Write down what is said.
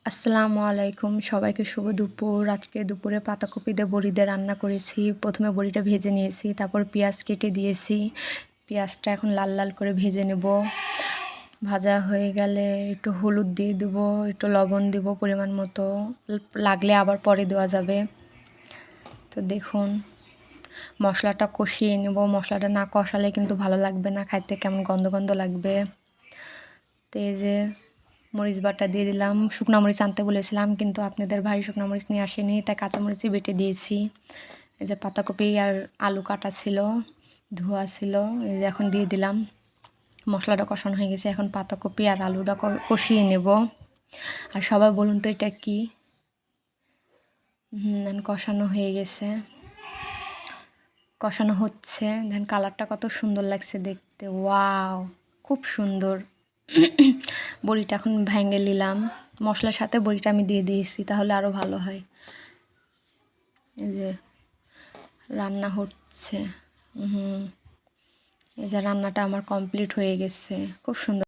আসসালামু আলাইকুম, সবাইকে শুভ দুপুর। আজকে দুপুরে পাতাকপি দিয়ে বড়ি দিয়ে রান্না করেছি। প্রথমে বড়িটা ভেজে নিয়েছি, তারপর পেঁয়াজ কেটে দিয়েছি। পেঁয়াজটা এখন লাল লাল করে ভেজে নেব। ভাজা হয়ে গেলে একটু হলুদ দিয়ে দেবো, একটু লবণ দেবো পরিমাণ মতো, লাগলে আবার পরে দেওয়া যাবে। তো দেখুন, মশলাটা কষিয়ে নেব। মশলাটা না কষালে কিন্তু ভালো লাগবে না, খাইতে কেমন গন্ধ গন্ধ লাগবে। তো এই যে মরিচ বাটা দিয়ে দিলাম। শুকনো মরিচ আনতে বলেছিলাম, কিন্তু আপনাদের ভাই শুকনো মরিচ নিয়ে আসেনি, তাই কাঁচামরিচই বেটে দিয়েছি। এই যে পাতাকপি আর আলু কাটা ছিল, ধোয়া ছিল, এই যে এখন দিয়ে দিলাম। মশলাটা কষানো হয়ে গেছে, এখন পাতাকপি আর আলুটা কষিয়ে নেব। আর সবাই বলুন তো এটা কি? কষানো হয়ে গেছে, কষানো হচ্ছে। দেন কালারটা কত সুন্দর লাগছে দেখতে, ওয়াও, খুব সুন্দর। বড়িটা এখন ভেঙে নিলাম, মশলার সাথে বড়িটা আমি দিয়ে দিয়েছি, তাহলে আরও ভালো হয়। এই যে রান্না হচ্ছে, এই যে রান্নাটা আমার কমপ্লিট হয়ে গেছে, খুব সুন্দর।